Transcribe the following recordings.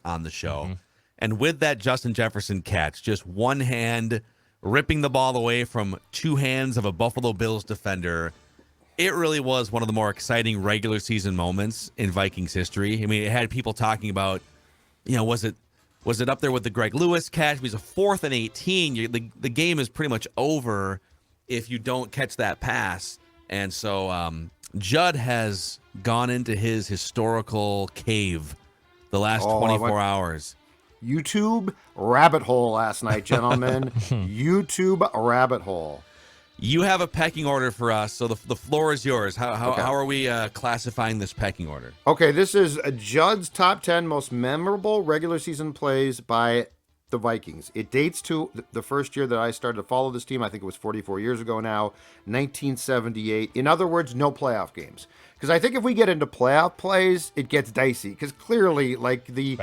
on the show. And with that Justin Jefferson catch, just one hand ripping the ball away from two hands of a Buffalo Bills defender, it really was one of the more exciting regular season moments in Vikings history. I mean, it had people talking about, was it up there with the Greg Lewis catch? It was a 4th and 18. The game is pretty much over if you don't catch that pass. And so Judd has gone into his historical cave the last 24 hours. YouTube rabbit hole last night, gentlemen. YouTube rabbit hole. You have a pecking order for us, so the floor is yours. How are we classifying this pecking order? Okay, this is Judd's top 10 most memorable regular season plays by the Vikings. It dates to the first year that I started to follow this team. I think it was 44 years ago now, 1978. In other words, no playoff games. Because I think if we get into playoff plays, it gets dicey. Because clearly, like the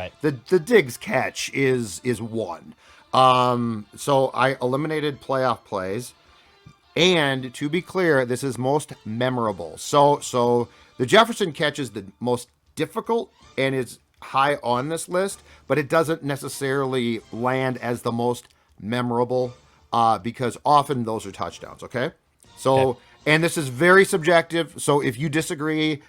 Diggs catch is one. So I eliminated playoff plays. And to be clear, this is most memorable. So the Jefferson catch is the most difficult and is high on this list, but it doesn't necessarily land as the most memorable because often those are touchdowns, okay? So, and this is very subjective, so if you disagree,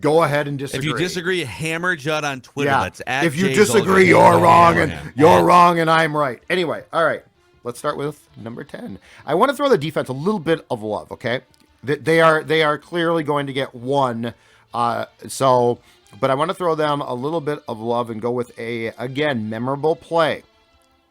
go ahead and disagree. If you disagree, hammer Judd on Twitter. Yeah. That's at if you Jay disagree, Zolgin. you're wrong, and you're wrong, and I'm right. Anyway, all right. Let's start with number 10. I want to throw the defense a little bit of love, okay? They are clearly going to get one. But I want to throw them a little bit of love and go with again, memorable play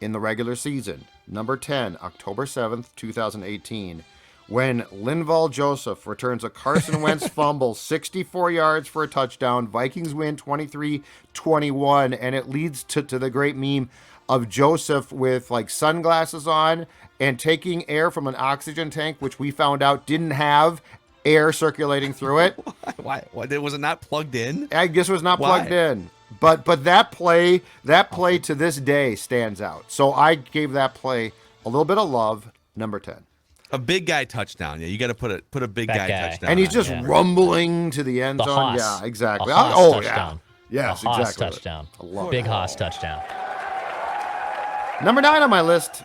in the regular season. Number 10, October 7th, 2018, when Linval Joseph returns a Carson Wentz fumble, 64 yards for a touchdown. Vikings win 23-21, and it leads to the great meme of Joseph with like sunglasses on and taking air from an oxygen tank, which we found out didn't have air circulating through it. Why? Was it not plugged in? I guess it was not plugged in. But that play to this day stands out. So I gave that play a little bit of love. Number 10. A big guy touchdown. Yeah, you got to put a big guy touchdown. And he's just rumbling to the end zone. Yeah, exactly. Touchdown. Yeah. Yes, Haas exactly. Touchdown. I Big Haas touchdown. Number 9 on my list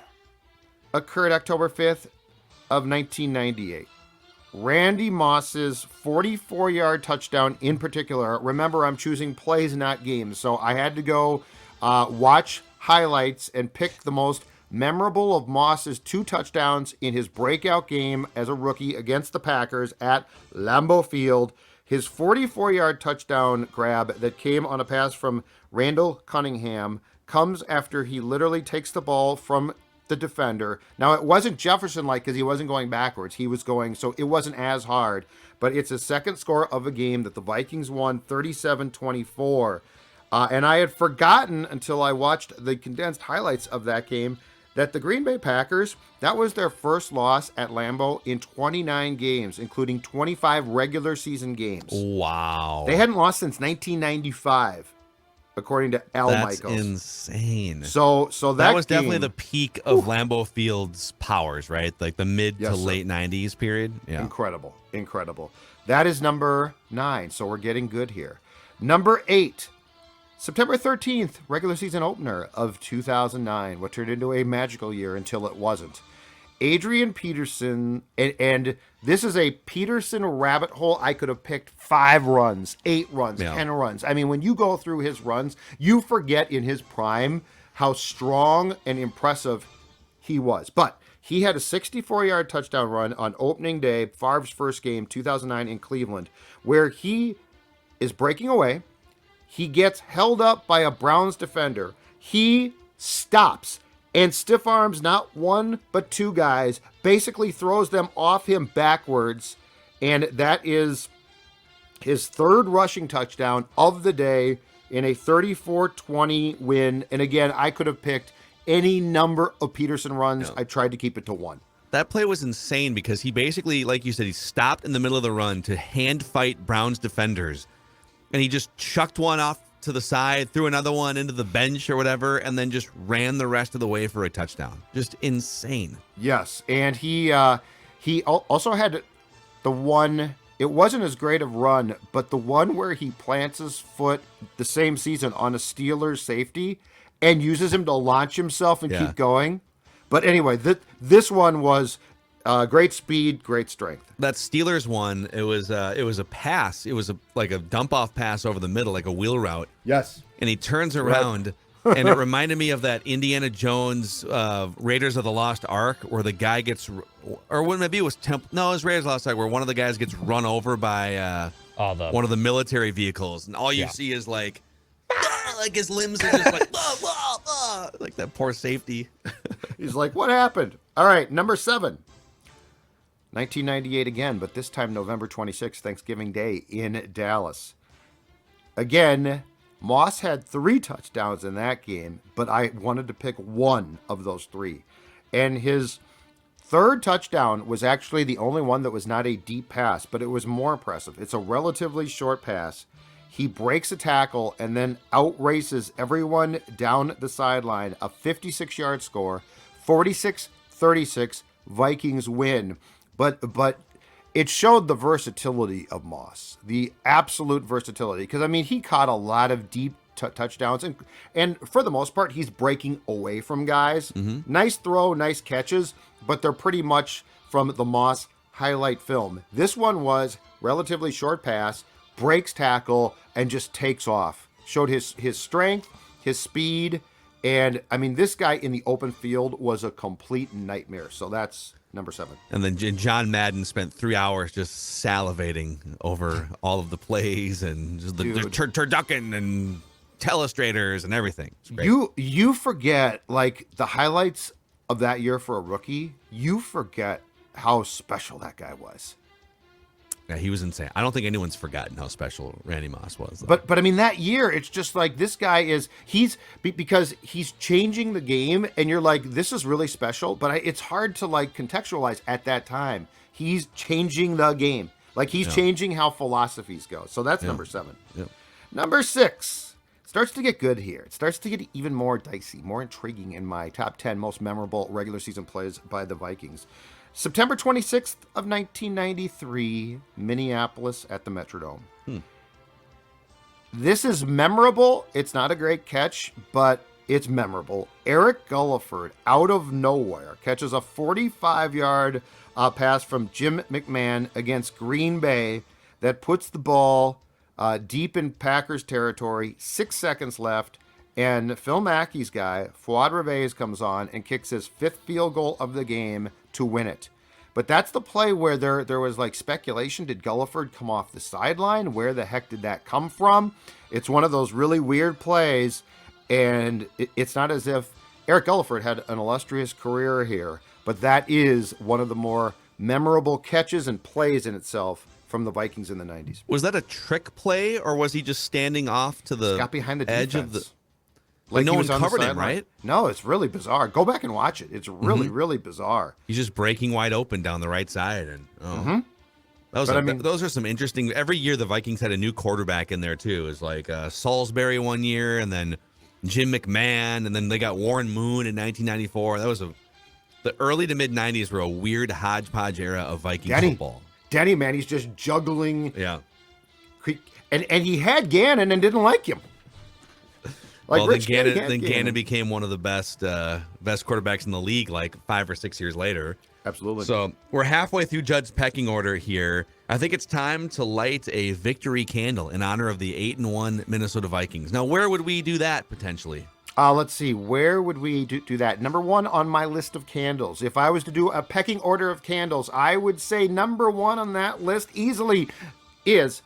occurred October 5th of 1998. Randy Moss's 44-yard touchdown in particular. Remember, I'm choosing plays, not games. So I had to go watch highlights and pick the most memorable of Moss's 2 touchdowns in his breakout game as a rookie against the Packers at Lambeau Field. His 44-yard touchdown grab that came on a pass from Randall Cunningham comes after he literally takes the ball from the defender. Now, it wasn't Jefferson-like because he wasn't going backwards. He was going, so it wasn't as hard. But it's a second score of a game that the Vikings won 37-24. And I had forgotten until I watched the condensed highlights of that game that the Green Bay Packers, that was their first loss at Lambeau in 29 games, including 25 regular season games. Wow. They hadn't lost since 1995. According to Al That's Michaels. Insane. So that was game, definitely the peak of Lambeau Field's powers, right? Like the mid to late 90s period. Yeah. Incredible. That is number 9. So we're getting good here. Number 8, September 13th, regular season opener of 2009. What turned into a magical year until it wasn't. Adrian Peterson, and this is a Peterson rabbit hole. I could have picked 5 runs, 8 runs, 10 runs. I mean, when you go through his runs, you forget in his prime how strong and impressive he was. But he had a 64-yard touchdown run on opening day, Favre's first game, 2009 in Cleveland, where he is breaking away. He gets held up by a Browns defender. He stops. And stiff arms not 1 but 2 guys, basically throws them off him backwards. And that is his 3rd rushing touchdown of the day in a 34-20 win. And again, I could have picked any number of Peterson runs. I tried to keep it to 1. That play was insane because he basically, like you said, he stopped in the middle of the run to hand fight Browns defenders. And he just chucked one off to the side, threw another one into the bench or whatever, and then just ran the rest of the way for a touchdown. Just insane. Yes, and he also had the one it wasn't as great of run, but the one where he plants his foot the same season on a Steelers safety and uses him to launch himself and keep going. But anyway, this one was great speed, great strength. That Steelers one, it was a pass. It was like a dump off pass over the middle, like a wheel route. Yes. And he turns around, and it reminded me of that Indiana Jones Raiders of the Lost Ark, where the guy gets, or maybe it was No, it was Raiders of the Lost Ark, where one of the guys gets run over by one of the military vehicles, and all you see is like his limbs are just like, like that poor safety. He's like, what happened? All right, number 7. 1998 again, but this time November 26th, Thanksgiving Day in Dallas. Again, Moss had 3 touchdowns in that game, but I wanted to pick one of those 3. And his third touchdown was actually the only one that was not a deep pass, but it was more impressive. It's a relatively short pass. He breaks a tackle and then outraces everyone down the sideline. A 56-yard score, 46-36, Vikings win. But it showed the versatility of Moss, the absolute versatility. Because, I mean, he caught a lot of deep touchdowns. And for the most part, he's breaking away from guys. Mm-hmm. Nice throw, nice catches, but they're pretty much from the Moss highlight film. This one was relatively short pass, breaks tackle, and just takes off. Showed his strength, his speed. And, I mean, this guy in the open field was a complete nightmare. So that's number 7. And then John Madden spent 3 hours just salivating over all of the plays and just the turducken and telestrators and everything. You forget, like, the highlights of that year for a rookie. You forget how special that guy was. Yeah, he was insane. I don't think anyone's forgotten how special Randy Moss was, though. But I mean, that year, it's just like this guy because he's changing the game, and you're like, this is really special. But it's hard to like contextualize at that time. He's changing the game, like he's changing how philosophies go. So that's number 7. Yep. Number 6 starts to get good here. It starts to get even more dicey, more intriguing in my top 10 most memorable regular season plays by the Vikings. September 26th of 1993, Minneapolis at the Metrodome. This is memorable. It's not a great catch, but it's memorable. Eric Gulliford, out of nowhere, catches a 45-yard pass from Jim McMahon against Green Bay that puts the ball deep in Packers territory. 6 seconds left, and Phil Mackey's guy, Fuad Reves, comes on and kicks his 5th field goal of the game to win it. But that's the play where there was like speculation. Did Gulliford come off the sideline? Where the heck did that come from? It's one of those really weird plays, and it's not as if Eric Gulliford had an illustrious career here, but that is one of the more memorable catches and plays in itself from the Vikings in the 90s. Was that a trick play, or was he just standing off to the got behind the edge defense. of the... Like no one covered him, right? No, it's really bizarre. Go back and watch it. It's really, really bizarre. He's just breaking wide open down the right side. And those are some interesting... Every year the Vikings had a new quarterback in there, too. It was like Salisbury one year, and then Jim McMahon, and then they got Warren Moon in 1994. That was the early to mid-90s were a weird hodgepodge era of Viking football. Danny, man, he's just juggling. Yeah. And he had Gannon and didn't like him. Like Gannon became one of the best quarterbacks in the league like 5 or 6 years later. Absolutely. So we're halfway through Judd's pecking order here. I think it's time to light a victory candle in honor of the 8-1 Minnesota Vikings. Now, where would we do that potentially? Let's see. Where would we do that? Number 1 on my list of candles. If I was to do a pecking order of candles, I would say number 1 on that list easily is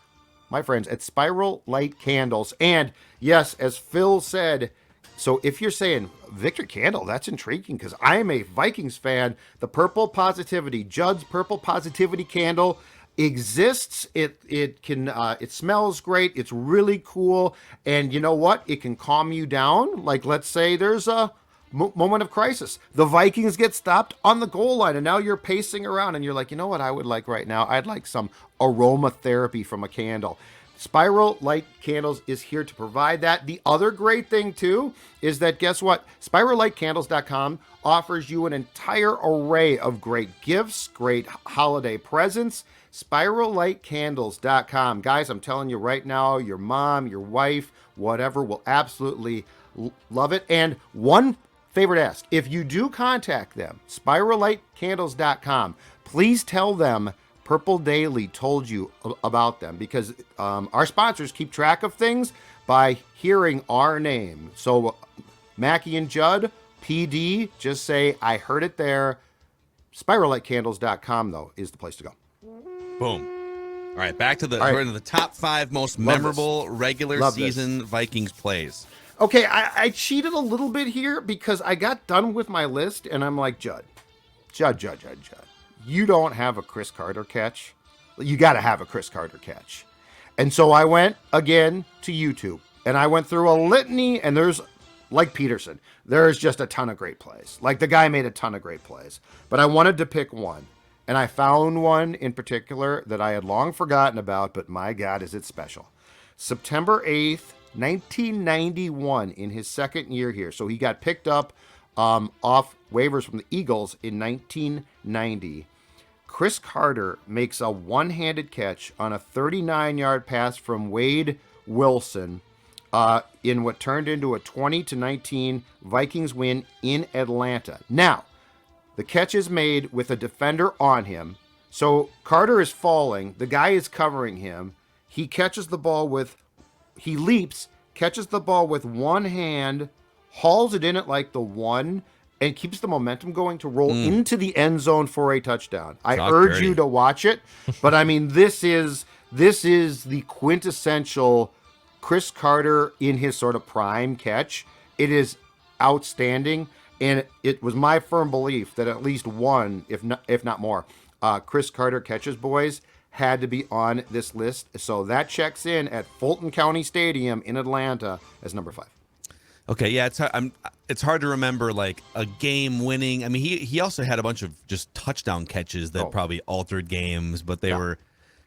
my friends at Spiral Light Candles. And yes, as Phil said, so if you're saying Victor Candle, that's intriguing because I am a Vikings fan. The Purple Positivity, Judd's Purple Positivity Candle exists. It smells great. It's really cool. And you know what? It can calm you down. Like, let's say there's a moment of crisis. The Vikings get stopped on the goal line, and now you're pacing around, and you're like, you know what I would like right now? I'd like some aromatherapy from a candle. Spiral Light Candles is here to provide that. The other great thing, too, is that, guess what? SpiralLightCandles.com offers you an entire array of great gifts, great holiday presents. SpiralLightCandles.com. Guys, I'm telling you right now, your mom, your wife, whatever, will absolutely love it. And one favorite ask, if you do contact them, SpiralLightCandles.com, please tell them Purple Daily told you about them, because our sponsors keep track of things by hearing our name. So Mackey and Judd, PD, just say, I heard it there. SpiralLightCandles.com, though, is the place to go. Boom. All right, back to right. we're into the top 5 most memorable regular season Vikings plays. Okay, I cheated a little bit here because I got done with my list, and I'm like, Judd. You don't have a Cris Carter catch. You got to have a Cris Carter catch. And so I went again to YouTube, and I went through a litany, and there's, like Peterson, there's just a ton of great plays. Like, the guy made a ton of great plays. But I wanted to pick one, and I found one in particular that I had long forgotten about, but my God, is it special. September 8th, 1991, in his second year here. So he got picked up off waivers from the Eagles in 1990. Cris Carter makes a one-handed catch on a 39-yard pass from Wade Wilson in what turned into a 20-19 Vikings win in Atlanta. Now, the catch is made with a defender on him. So Carter is falling. The guy is covering him. He catches the ball he leaps, catches the ball with one hand, hauls it in at like the 1, and keeps the momentum going to roll into the end zone for a touchdown. I urge you to watch it, but I mean, this is the quintessential Cris Carter in his sort of prime catch. It is outstanding, and it was my firm belief that at least one, if not more, Cris Carter catches, boys, had to be on this list. So that checks in at Fulton County Stadium in Atlanta as number 5. Okay, yeah, it's hard to remember like a game winning. I mean, he also had a bunch of just touchdown catches that probably altered games, but they were.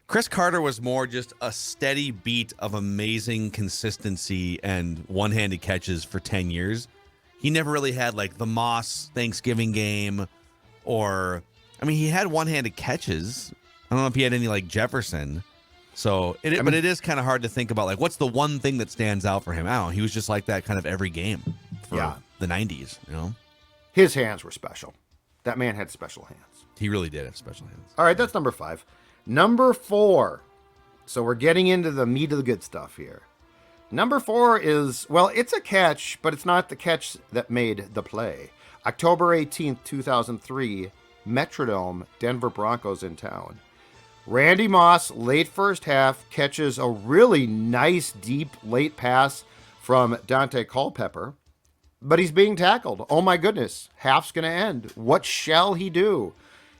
Cris Carter was more just a steady beat of amazing consistency and one-handed catches for 10 years. He never really had like the Moss Thanksgiving game, or I mean, he had one-handed catches. I don't know if he had any like Jefferson. So, but it is kind of hard to think about, like, what's the one thing that stands out for him? I don't know. He was just like that kind of every game for the 90s, you know? His hands were special. That man had special hands. He really did have special hands. All right, that's number 5. Number 4. So we're getting into the meat of the good stuff here. Number 4 is, well, it's a catch, but it's not the catch that made the play. October 18th, 2003, Metrodome, Denver Broncos in town. Randy Moss, late first half, catches a really nice, deep, late pass from Dante Culpepper, but he's being tackled. Oh my goodness, half's going to end. What shall he do?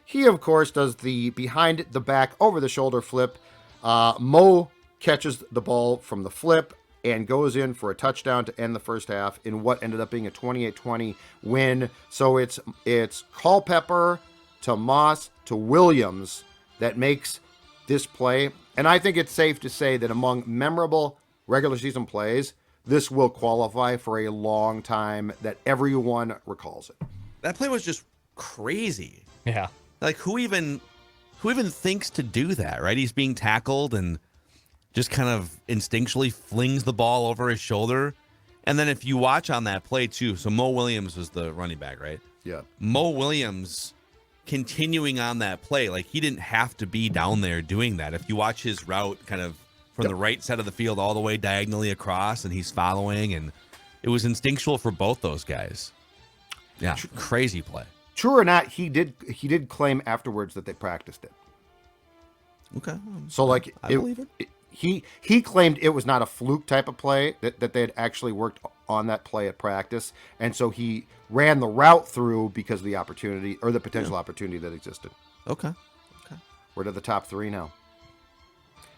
He, of course, does the behind the back, over the shoulder flip. Mo catches the ball from the flip and goes in for a touchdown to end the first half in what ended up being a 28-20 win. So it's Culpepper to Moss to Williams that makes this play. And I think it's safe to say that among memorable regular season plays, this will qualify for a long time, that everyone recalls it. That play was just crazy. Yeah. Like, who even thinks to do that, right? He's being tackled and just kind of instinctually flings the ball over his shoulder. And then if you watch on that play too, so Mo Williams was the running back, right? Yeah. Mo Williams continuing on that play, like, he didn't have to be down there doing that. If you watch his route kind of from the right side of the field all the way diagonally across, and he's following, and it was instinctual for both those guys. Yeah, crazy play. True or not, he did claim afterwards that they practiced it. Okay. So like I believe it. He claimed it was not a fluke type of play, that they had actually worked on that play at practice, and so he ran the route through because of the opportunity, or the potential opportunity that existed. Okay. We're to the top 3 now.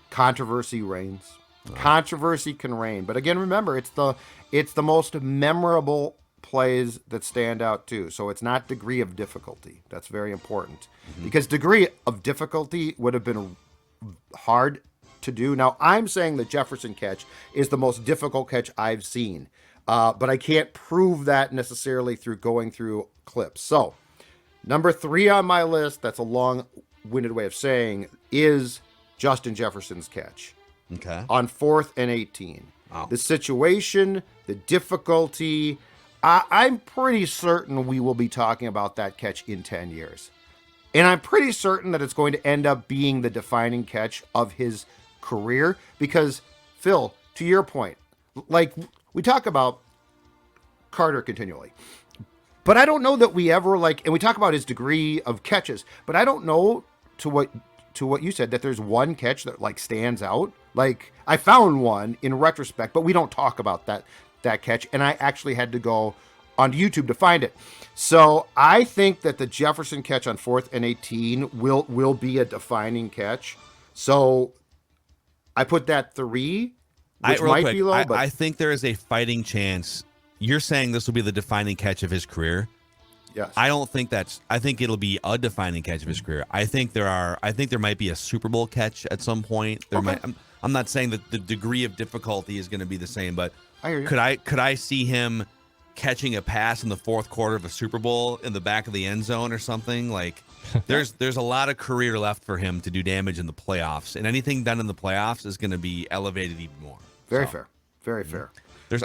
Controversy reigns. Controversy can reign, but again, remember, it's the most memorable plays that stand out too. So it's not degree of difficulty. That's very important, because degree of difficulty would have been hard to do. Now, I'm saying the Jefferson catch is the most difficult catch I've seen, but I can't prove that necessarily through going through clips. So number 3 on my list, that's a long long-winded way of saying is Justin Jefferson's catch Okay. on 4th and 18. Wow. The situation, the difficulty, I'm pretty certain we will be talking about that catch in 10 years. And I'm pretty certain that it's going to end up being the defining catch of his career because, Phil, to your point, like we talk about Carter continually, but I don't know that we ever and we talk about his degree of catches, but I don't know to what you said that there's one catch that stands out. Like I found one in retrospect, but we don't talk about that catch, and I actually had to go onto YouTube to find it. So I think that the Jefferson catch on 4th and 18 will be a defining catch. So I put that 3, which might be low, but I think there is a fighting chance. You're saying this will be the defining catch of his career. yes. I don't think I think it'll be a defining catch of his career. I think there might be a Super Bowl catch at some point. I'm not saying that the degree of difficulty is going to be the same, but I hear you. could I see him catching a pass in the 4th quarter of a Super Bowl in the back of the end zone or something? Like there's a lot of career left for him to do damage in the playoffs, and anything done in the playoffs is going to be elevated even more. Very fair. Very fair.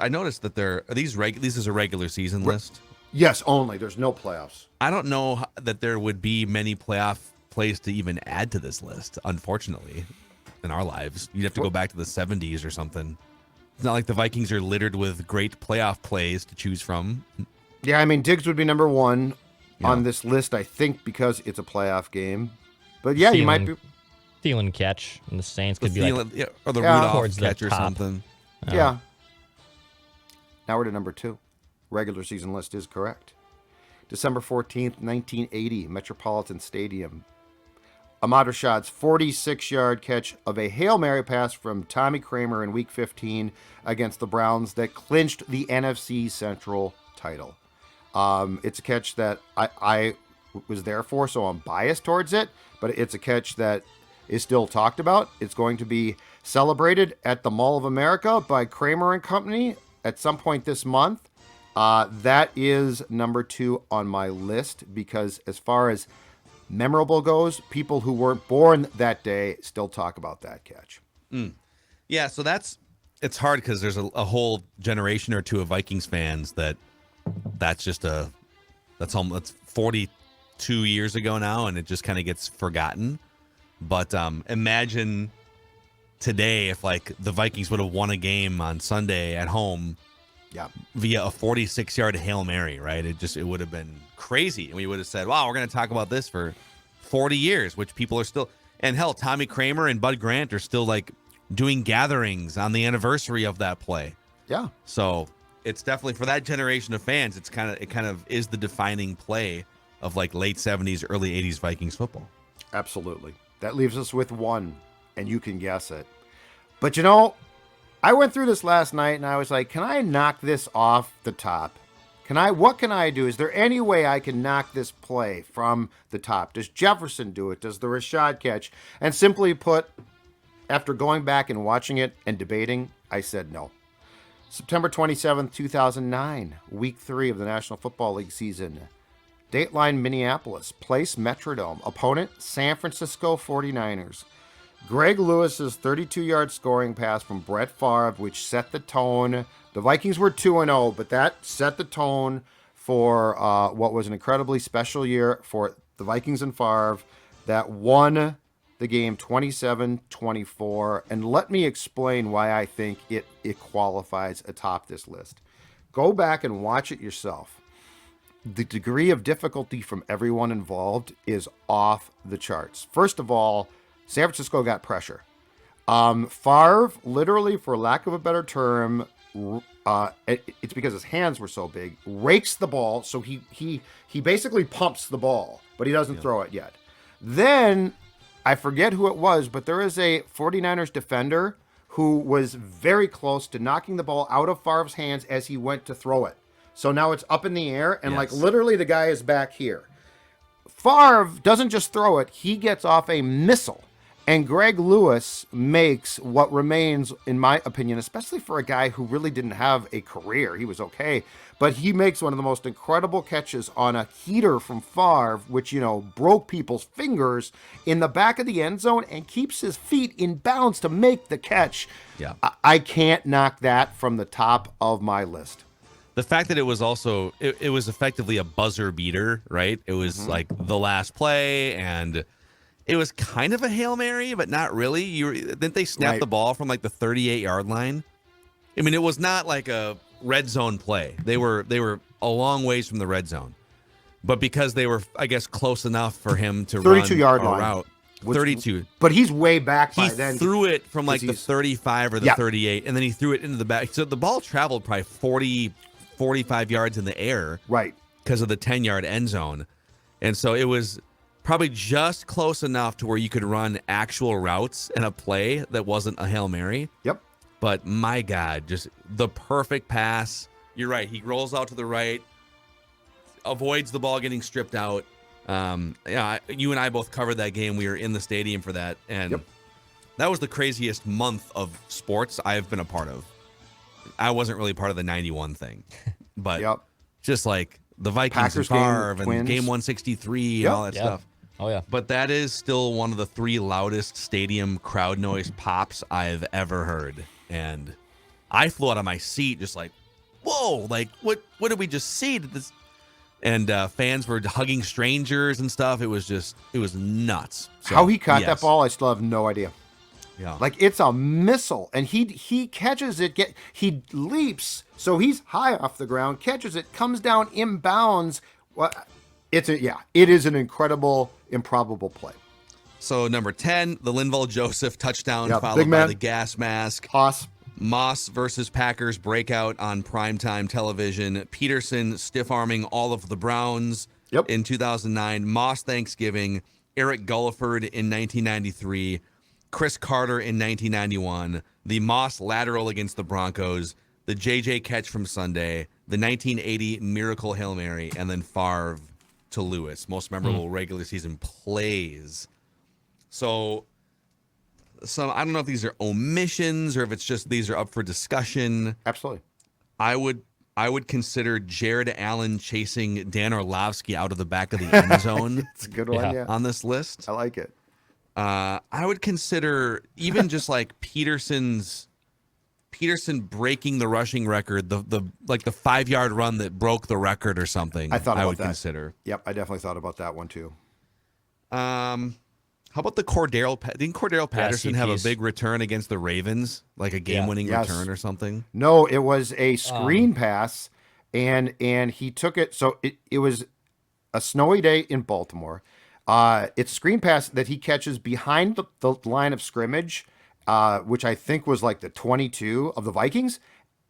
I noticed that this is a regular season list. Yes, only. There's no playoffs. I don't know that there would be many playoff plays to even add to this list, unfortunately, in our lives. You'd have to go back to the 70s or something. It's not like the Vikings are littered with great playoff plays to choose from. Yeah, I mean, Diggs would be number 1 on this list, I think, because it's a playoff game. But yeah, you might be. Thielen catch in the Saints could be like or the Rudolph towards the catch or top. something. Yeah. Now we're to number 2. Regular season list is correct. December 14th, 1980, Metropolitan Stadium. Ahmad Rashad's 46-yard catch of a Hail Mary pass from Tommy Kramer in Week 15 against the Browns that clinched the NFC Central title. It's a catch that I was there for, so I'm biased towards it, but it's a catch that is still talked about. It's going to be celebrated at the Mall of America by Kramer and Company at some point this month. That is number 2 on my list because as far as memorable goes, people who weren't born that day still talk about that catch. Yeah, so it's hard because there's a whole generation or two of Vikings fans that's 42 years ago now, and it just kind of gets forgotten. But imagine today if the Vikings would have won a game on Sunday at home via a 46-yard Hail Mary, right? It would have been crazy. And we would have said, wow, we're going to talk about this for 40 years, which people are still, and hell, Tommy Kramer and Bud Grant are still doing gatherings on the anniversary of that play. Yeah. So it's definitely for that generation of fans, it kind of is the defining play of late 70s, early 80s Vikings football. Absolutely. That leaves us with 1, and you can guess it. But I went through this last night and I was like, can I knock this off the top? What can I do? Is there any way I can knock this play from the top? Does Jefferson do it? Does the Rashad catch? And simply put, after going back and watching it and debating, I said no. September 27th, 2009, Week 3 of the National Football League season. Dateline Minneapolis, place Metrodome. Opponent, San Francisco 49ers. Greg Lewis's 32-yard scoring pass from Brett Favre, which set the tone. The Vikings were 2-0, but that set the tone for what was an incredibly special year for the Vikings and Favre that won the game 27-24. And let me explain why I think it qualifies atop this list. Go back and watch it yourself. The degree of difficulty from everyone involved is off the charts. First of all, San Francisco got pressure. Favre, literally, for lack of a better term, it's because his hands were so big, rakes the ball, so he basically pumps the ball, but he doesn't throw it yet. Then, I forget who it was, but there is a 49ers defender who was very close to knocking the ball out of Favre's hands as he went to throw it. So now it's up in the air, and literally the guy is back here. Favre doesn't just throw it, he gets off a missile. And Greg Lewis makes what remains, in my opinion, especially for a guy who really didn't have a career. He was okay, but he makes one of the most incredible catches on a heater from Favre, which, broke people's fingers in the back of the end zone and keeps his feet in bounds to make the catch. Yeah. I can't knock that from the top of my list. The fact that it was also, it was effectively a buzzer beater, right? It was like the last play, and it was kind of a Hail Mary, but not really. Didn't they snap the ball from like the 38-yard line? I mean, it was not like a red zone play. They were a long ways from the red zone. But because they were, I guess, close enough for him to 32-yard run a line. route. 32. But he's way back by He then. threw it from like the 35 or the 38, and then he threw it into the back. So the ball traveled probably 40, 45 yards in the air. Right. Because of the 10-yard end zone. And so it was probably just close enough to where you could run actual routes in a play that wasn't a Hail Mary. Yep. But my God, just the perfect pass. You're right. He rolls out to the right, avoids the ball getting stripped out. You and I both covered that game. We were in the stadium for that. And that was the craziest month of sports I've been a part of. I wasn't really part of the 91 thing. But just like the Vikings Packers and Favre game, and Game 163 and all that stuff. Oh, yeah. But that is still one of the 3 loudest stadium crowd noise pops I've ever heard. And I flew out of my seat just like, whoa, like, what did we just see? Did this? And fans were hugging strangers and stuff. It was nuts. So, how he caught that ball, I still have no idea. Yeah. Like, it's a missile, and he catches it, he leaps, so he's high off the ground, catches it, comes down inbounds. Well, it is an incredible, improbable play. So number 10, the Linval Joseph touchdown, followed by the gas mask. Moss versus Packers breakout on primetime television. Peterson stiff-arming all of the Browns in 2009. Moss Thanksgiving. Eric Gulliford in 1993. Cris Carter in 1991. The Moss lateral against the Broncos. The JJ catch from Sunday. The 1980 Miracle Hail Mary. And then Favre to Lewis. Most memorable regular season plays. So I don't know if these are omissions or if it's just these are up for discussion. Absolutely. I would consider Jared Allen chasing Dan Orlovsky out of the back of the end zone. It's a good one, on this list. I like it. I would consider even just like Peterson breaking the rushing record, the 5-yard run that broke the record or something. I would consider. Yep, I definitely thought about that one too. How about the Cordero? Didn't Cordero Patterson have a big return against the Ravens, like a game-winning return or something? No, it was a screen pass, and he took it. So it was a snowy day in Baltimore. It's a screen pass that he catches behind the line of scrimmage, which I think was like the 22 of the Vikings,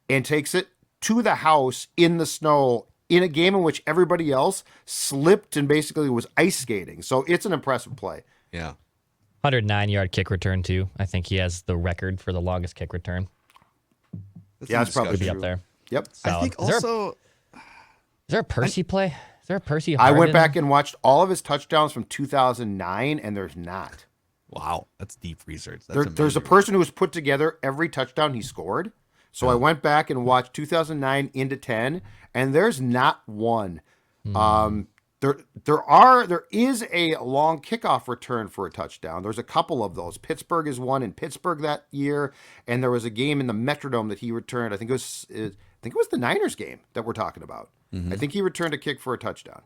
and takes it to the house in the snow in a game in which everybody else slipped and basically was ice skating. So it's an impressive play. Yeah. 109-yard kick return, too. I think he has the record for the longest kick return. It's probably be up there. Yep. Solid. I think also... Is there a Percy play? Is there a Percy I Harden? went back and watched all of his touchdowns from 2009, and there's not. Wow. That's deep research. There's a person who has put together every touchdown he scored. So I went back and watched 2009 into 10, and there's not one. There is a long kickoff return for a touchdown. There's a couple of those. Pittsburgh is one in Pittsburgh that year, and there was a game in the Metrodome that he returned. I think it was the Niners game that we're talking about. I think he returned a kick for a touchdown.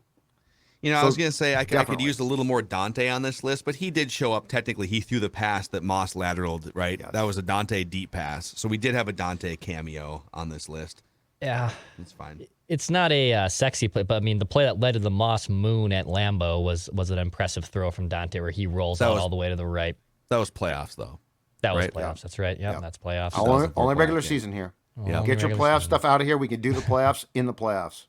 I was going to say I could use a little more Dante on this list, but he did show up. Technically, he threw the pass that Moss lateraled, right? Yes. That was a Dante deep pass. So we did have a Dante cameo on this list. Yeah. It's fine. It's not a sexy play, but I mean, the play that led to the Moss Moon at Lambeau was an impressive throw from Dante where he rolls all the way to the right. That was playoffs, though. That was playoffs. That's right. Yep, that's playoffs. Only regular season here. Get your playoff stuff out of here. We can do the playoffs in the playoffs.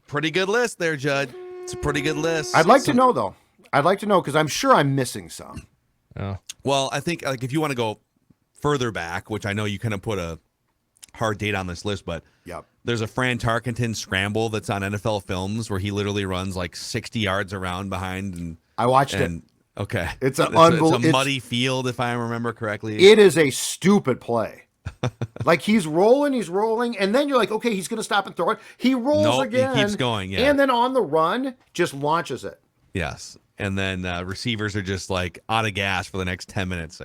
Pretty good list there, Judd. It's a pretty good list. I'd like to know, though. I'd like to know because I'm sure I'm missing some. Oh. Well, I think if you want to go further back, which I know you kind of put a hard date on this list, but there's a Fran Tarkenton scramble that's on NFL Films where he literally runs like 60 yards around behind. And I watched it. Okay. It's an it's a muddy field, if I remember correctly. It is a stupid play. Like he's rolling, and then you're like, okay, he's going to stop and throw it. He rolls again. He keeps going, yeah. And then on the run, just launches it. Yes. And then receivers are just like out of gas for the next 10 minutes.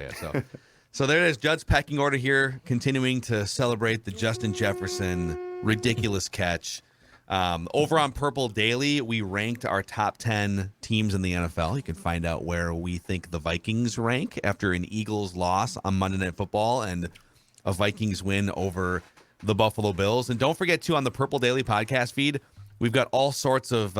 So there it is. Judd's pecking order here, continuing to celebrate the Justin Jefferson ridiculous catch. Over on Purple Daily, we ranked our top 10 teams in the NFL. You can find out where we think the Vikings rank after an Eagles loss on Monday Night Football and a Vikings win over the Buffalo Bills. And don't forget, too, on the Purple Daily podcast feed, we've got all sorts of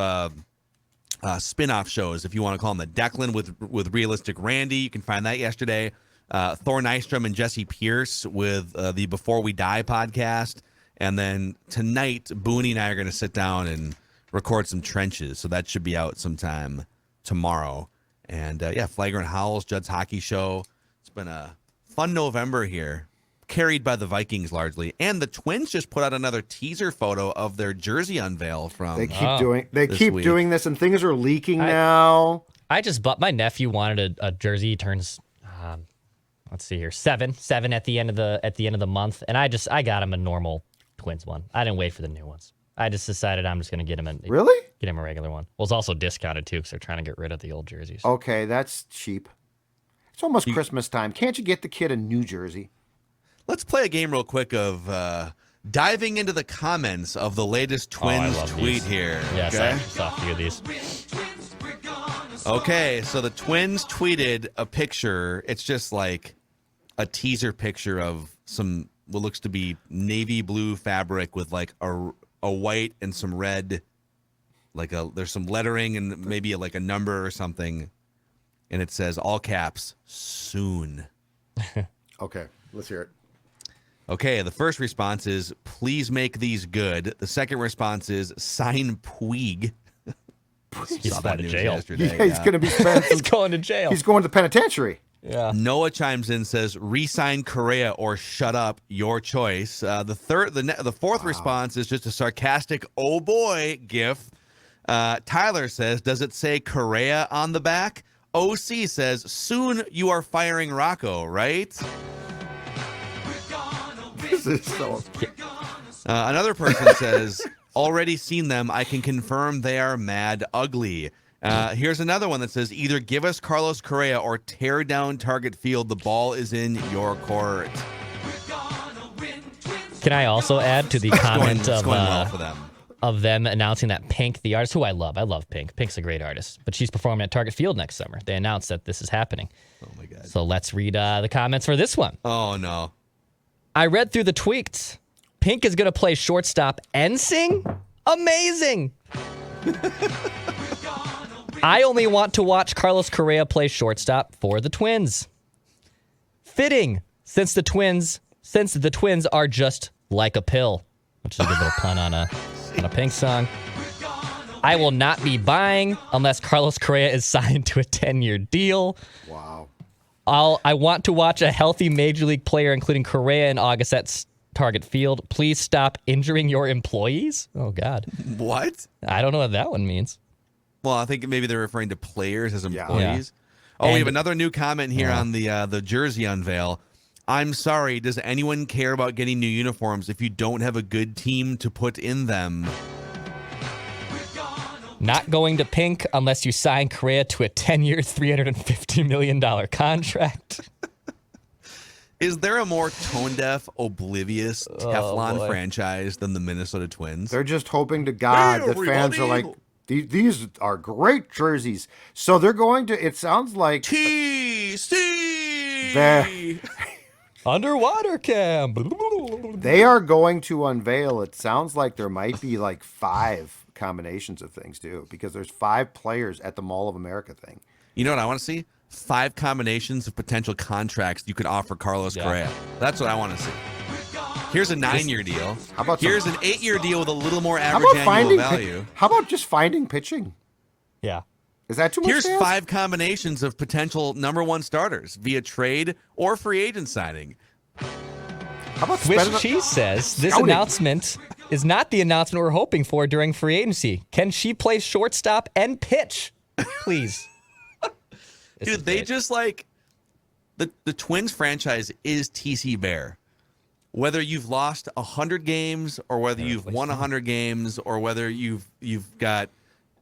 spin-off shows, if you want to call them. The Declan with Realistic Randy. You can find that yesterday. Thor Nystrom and Jesse Pierce with the Before We Die podcast. And then tonight, Booney and I are going to sit down and record some trenches. So that should be out sometime tomorrow. And Flagrant Howls, Judd's Hockey Show. It's been a fun November here, carried by the Vikings largely. And the Twins just put out another teaser photo of their jersey unveil from They keep doing this, and things are leaking now. I just bought, my nephew wanted a jersey. He turns let's see here, seven at the end of the month, and I got him a normal Twins one. I didn't wait for the new ones. I just decided I'm just going to get him a regular one. Well, it's also discounted too because they're trying to get rid of the old jerseys. Okay, that's cheap. It's almost Christmas time. Can't you get the kid a new jersey? Let's play a game real quick of diving into the comments of the latest Twins tweet here. Yes, okay? I saw a few of these. Okay, so the Twins tweeted a picture. It's just like a teaser picture of some what looks to be navy blue fabric with like a white and some red, there's some lettering and maybe like a number or something, and it says all caps soon. Okay, let's hear it. Okay, the first response is please make these good. The second response is sign Puig. He's going to jail. Yeah, he's going to be spent. He's going to jail. He's going to the penitentiary. Yeah. Noah chimes in, says, re-sign Correa or shut up, your choice. The fourth response is just a sarcastic, oh boy, gif. Tyler says, does it say Correa on the back? OC says, soon you are firing Rocco, right? This is so... Another person says, already seen them. I can confirm they are mad ugly. Here's another one that says, either give us Carlos Correa or tear down Target Field. The ball is in your court. Can I also add to the comment well for them. Of them announcing that Pink, the artist who I love Pink. Pink's a great artist, but she's performing at Target Field next summer. They announced that this is happening. Oh, my God. So let's read the comments for this one. Oh, no. I read through the tweets. Pink is going to play shortstop and sing? Amazing! I only want to watch Carlos Correa play shortstop for the Twins. Fitting, since the Twins are just like a pill, which is a good little pun on a Pink song. I will not be buying unless Carlos Correa is signed to a 10-year deal. Wow. I want to watch a healthy major league player, including Correa in August at Target Field. Please stop injuring your employees. Oh, God. What? I don't know what that one means. Well, I think maybe they're referring to players as employees. Yeah. Oh, we have another new comment here on the jersey unveil. I'm sorry, does anyone care about getting new uniforms if you don't have a good team to put in them? Not going to Pink unless you sign Correa to a 10-year, $350 million contract. Is there a more tone-deaf, oblivious Teflon franchise than the Minnesota Twins? They're just hoping to God hey, that fans are like, these are great jerseys. So they're going to, it sounds like... TC! Underwater cam. They are going to unveil, it sounds like there might be like 5 combinations of things too, because there's 5 players at the Mall of America thing. You know what I want to see? 5 combinations of potential contracts you could offer Carlos Correa. That's what I want to see. Here's a 9-year deal. Here's an 8-year deal with a little more average annual value. How about just finding pitching? Yeah. Is that too much? Here's 5 combinations of potential number 1 starters via trade or free agent signing. How about Swiss Cheese says this announcement is not the announcement we're hoping for during free agency. Can she play shortstop and pitch? Please. This is Dude, they great. just like the Twins franchise is TC Bear. Whether you've lost 100 games or whether you've won 100 games or whether you've got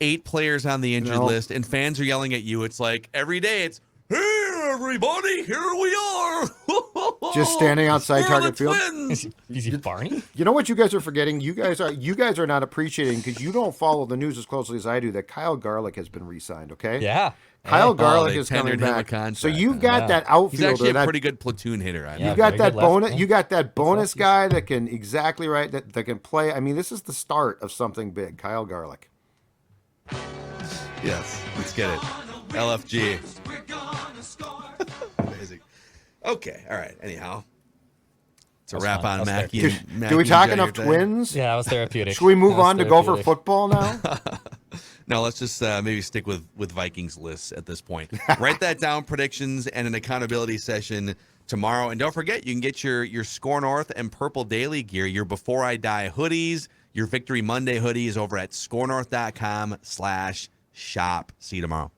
8 players on the injured list and fans are yelling at you, it's like every day it's, hey everybody, here we are. Just standing outside We're Target the Field. Twins. Is he Barney? You know what you guys are forgetting? You guys are not appreciating because you don't follow the news as closely as I do. That Kyle Garlick has been re-signed. Okay. Yeah. Kyle Garlick they is coming tendered him a back. contract. So you've got that He's outfielder. actually a that, pretty good platoon hitter. Yeah. you got very that good left, bonus. yeah. You got that bonus guy that can exactly right. That can play. I mean, this is the start of something big. Kyle Garlick. Yes, let's get it. LFG. Amazing. Okay, all right. Anyhow, it's a That's wrap fun. on That's Mackey. Do, and Mackey do we and talk Judd enough here today. Twins? Yeah, that was therapeutic. Should we move That was on to Gopher therapeutic. football now? No, let's just maybe stick with Vikings lists at this point. Write that down, predictions, and an accountability session tomorrow. And don't forget, you can get your Score North and Purple Daily gear, your Before I Die hoodies, your Victory Monday hoodies over at scorenorth.com/shop. See you tomorrow.